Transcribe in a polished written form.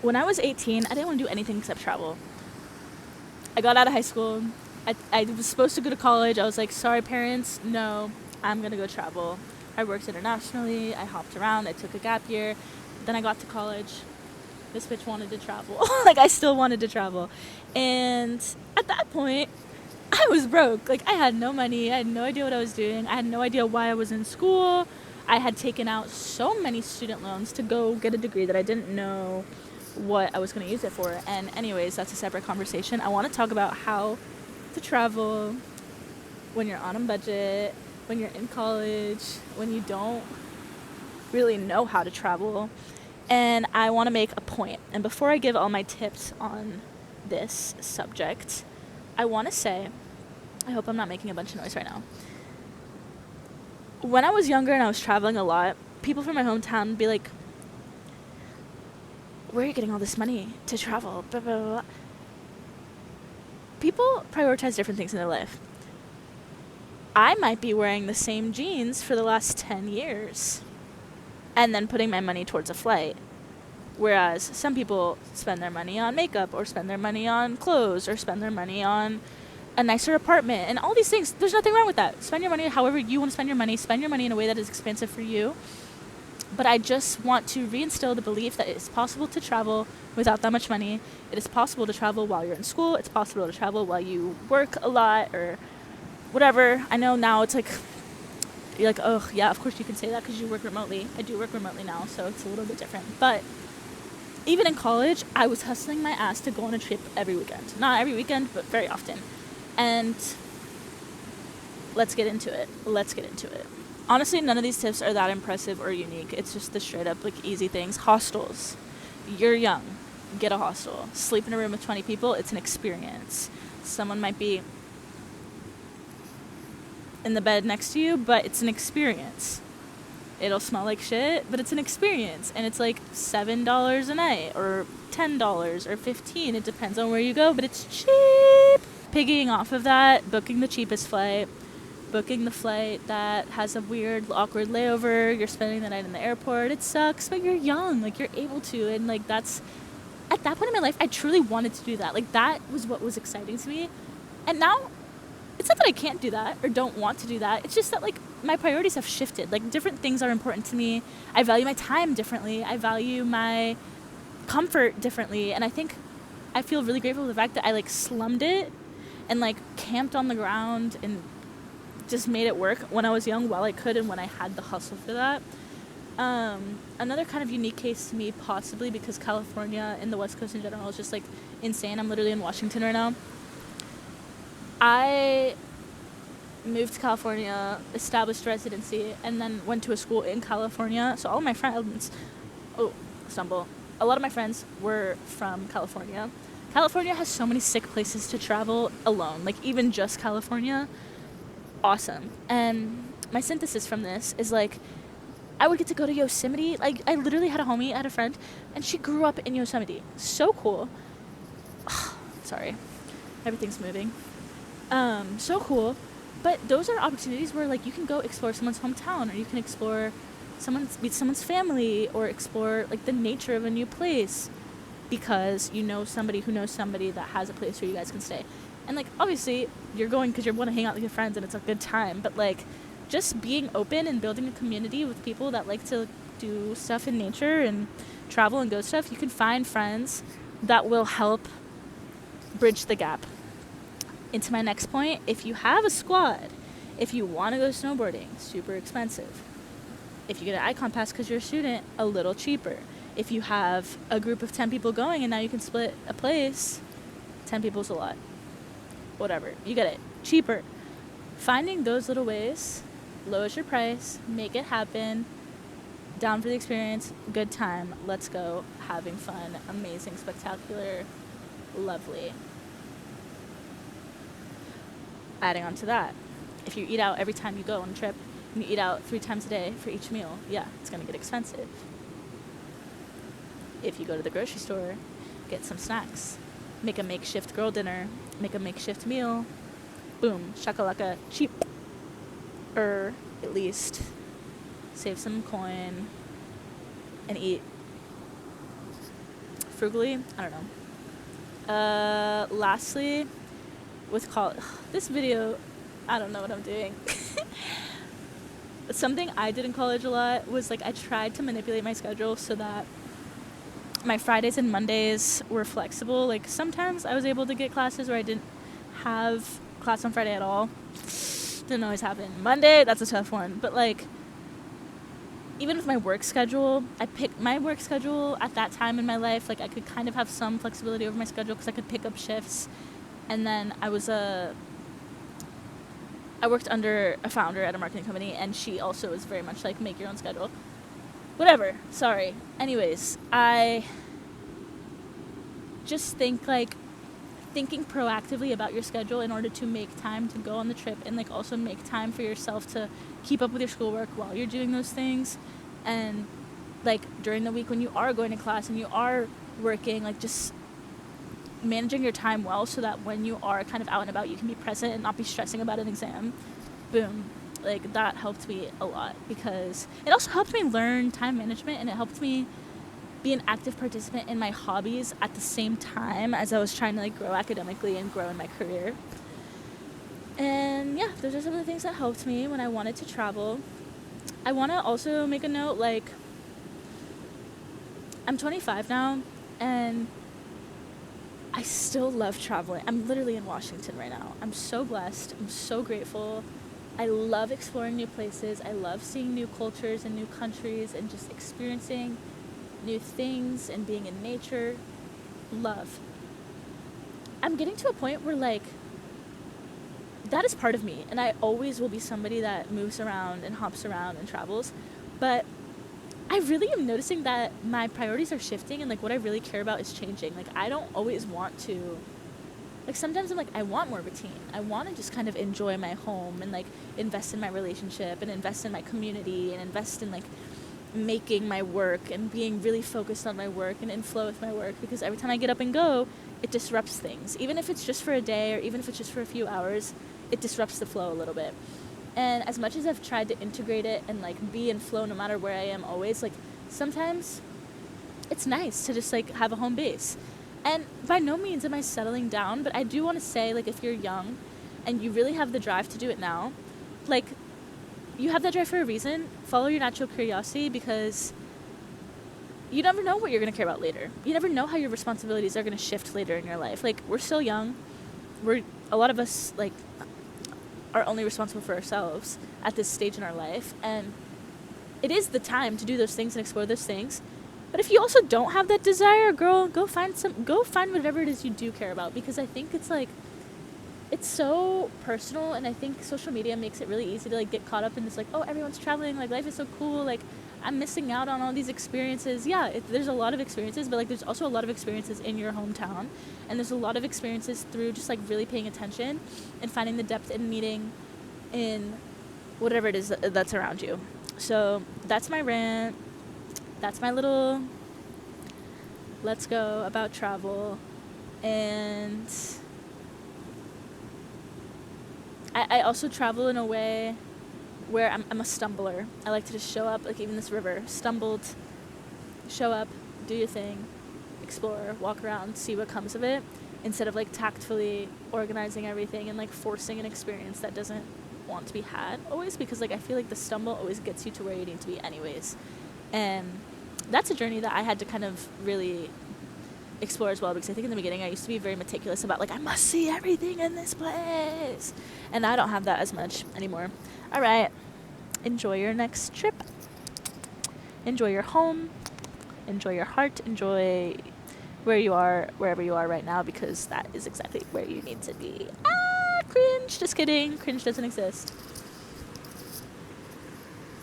when I was 18, I didn't want to do anything except travel. I got out of high school. I was supposed to go to college. I was like, sorry, parents, no, I'm going to go travel. I worked internationally. I hopped around. I took a gap year. Then I got to college. This bitch wanted to travel. Like, I still wanted to travel. And at that point, I was broke. Like, I had no money. I had no idea what I was doing. I had no idea why I was in school. I had taken out so many student loans to go get a degree that I didn't know what I was going to use it for. And anyways, that's a separate conversation. I want to talk about how to travel when you're on a budget, when you're in college, when you don't really know how to travel. And I want to make a point. And before I give all my tips on this subject, I want to say, I hope I'm not making a bunch of noise right now. When I was younger and I was traveling a lot, people from my hometown would be like, where are you getting all this money to travel? Blah, blah, blah. People prioritize different things in their life. I might be wearing the same jeans for the last 10 years and then putting my money towards a flight. Whereas some people spend their money on makeup or spend their money on clothes or spend their money on a nicer apartment and all these things. There's nothing wrong with that. Spend your money however you want to spend your money. Spend your money in a way that is expensive for you. But I just want to reinstill the belief that it's possible to travel without that much money. It is possible to travel while you're in school. It's possible to travel while you work a lot or whatever. I know now it's like, you're like, oh, yeah, of course you can say that because you work remotely. I do work remotely now, so it's a little bit different. But even in college, I was hustling my ass to go on a trip every weekend. Not every weekend, but very often. And let's get into it. Honestly, none of these tips are that impressive or unique. It's just the straight up, like, easy things. Hostels. You're young. Get a hostel. Sleep in a room with 20 people. It's an experience. Someone might be in the bed next to you, but it's an experience. It'll smell like shit, but it's an experience. And it's like $7 a night or $10 or $15. It depends on where you go, but it's cheap. Piggying off of that, booking the cheapest flight. Booking the flight that has a weird, awkward layover. You're spending the night in the airport. It sucks, but you're young. Like, you're able to. And, like, that's... At that point in my life, I truly wanted to do that. Like, that was what was exciting to me. And now, it's not that I can't do that or don't want to do that. It's just that, like, my priorities have shifted. Like, different things are important to me. I value my time differently. I value my comfort differently. And I think I feel really grateful for the fact that I, like, slummed it and, like, camped on the ground and just made it work when I was young while I could and when I had the hustle for that. Another kind of unique case to me, possibly because California and the West Coast in general is just, like, insane. I'm literally in Washington right now. I moved to California, established residency, and then went to a school in California. So all of my friends, a lot of my friends were from California. California has so many sick places to travel alone, like, even just California. Awesome. And my synthesis from this is, like, I would get to go to Yosemite. Like, I literally had a friend, and she grew up in Yosemite. So cool. Sorry. Everything's moving. So cool. But those are opportunities where, like, you can go explore someone's hometown, or you can meet someone's family, or explore, like, the nature of a new place because you know somebody who knows somebody that has a place where you guys can stay. And, like, obviously, you're going because you want to hang out with your friends and it's a good time. But, like, just being open and building a community with people that like to do stuff in nature and travel and go stuff, you can find friends that will help bridge the gap. Into my next point, if you have a squad, if you want to go snowboarding, super expensive. If you get an Icon Pass because you're a student, a little cheaper. If you have a group of 10 people going and now you can split a place, 10 people's a lot. Whatever, you get it. Cheaper. Finding those little ways lowers your price, make it happen, down for the experience, good time, let's go, having fun, amazing, spectacular, lovely. Adding on to that, if you eat out every time you go on a trip, and you eat out 3 times a day for each meal, yeah, it's going to get expensive. If you go to the grocery store, get some snacks, make a makeshift girl dinner, make a makeshift meal, boom, shakalaka, cheap. Or at least save some coin and eat frugally. I don't know. Lastly, with college, this video, I don't know what I'm doing. Something I did in college a lot was like I tried to manipulate my schedule so that my Fridays and Mondays were flexible. Like sometimes I was able to get classes where I didn't have class on Friday at all. Didn't always happen. Monday, that's a tough one. But like even with my work schedule, I picked my work schedule at that time in my life. Like I could kind of have some flexibility over my schedule because I could pick up shifts. And then I worked under a founder at a marketing company, and she also was very much like, make your own schedule. Whatever. Sorry. Anyways, I just think like thinking proactively about your schedule in order to make time to go on the trip and like also make time for yourself to keep up with your schoolwork while you're doing those things. And like during the week when you are going to class and you are working, like just managing your time well so that when you are kind of out and about you can be present and not be stressing about an exam. Boom. Like that helped me a lot because it also helped me learn time management, and it helped me be an active participant in my hobbies at the same time as I was trying to like grow academically and grow in my career. And yeah, those are some of the things that helped me when I wanted to travel. I want to also make a note, like I'm 25 now and I still love traveling. I'm literally in Washington right now. I'm so blessed. I'm so grateful. I love exploring new places. I love seeing new cultures and new countries and just experiencing new things and being in nature. Love. I'm getting to a point where like that is part of me, and I always will be somebody that moves around and hops around and travels. But I really am noticing that my priorities are shifting and like what I really care about is changing. Like I don't always want to, like sometimes I'm like I want more routine. I want to just kind of enjoy my home and like invest in my relationship and invest in my community and invest in like making my work and being really focused on my work and in flow with my work, because every time I get up and go, it disrupts things. Even if it's just for a day or even if it's just for a few hours, it disrupts the flow a little bit. And as much as I've tried to integrate it and like be in flow no matter where I am always, like sometimes it's nice to just like have a home base. And by no means am I settling down, but I do want to say, like, if you're young and you really have the drive to do it now, like you have that drive for a reason. Follow your natural curiosity, because you never know what you're going to care about later. You never know how your responsibilities are going to shift later in your life. Like we're still young. A lot of us like are only responsible for ourselves at this stage in our life, and it is the time to do those things and explore those things. But if you also don't have that desire, girl, go find whatever it is you do care about, because I think it's like it's so personal, and I think social media makes it really easy to like get caught up in this like, oh, everyone's traveling, like life is so cool, like I'm missing out on all these experiences. Yeah, there's a lot of experiences, but like there's also a lot of experiences in your hometown, and there's a lot of experiences through just like really paying attention and finding the depth and meaning in whatever it is that's around you. So that's my rant. That's my little let's go about travel. And I also travel in a way where I'm a stumbler. I like to just show up, like even this river, stumbled, show up, do your thing, explore, walk around, see what comes of it, instead of like tactfully organizing everything and like forcing an experience that doesn't want to be had always, because like I feel like the stumble always gets you to where you need to be anyways. And that's a journey that I had to kind of really explore as well, because I think in the beginning I used to be very meticulous about like I must see everything in this place, and I don't have that as much anymore. All right, enjoy your next trip, enjoy your home, enjoy your heart, enjoy where you are, wherever you are right now, because that is exactly where you need to be. Cringe, just kidding, cringe doesn't exist.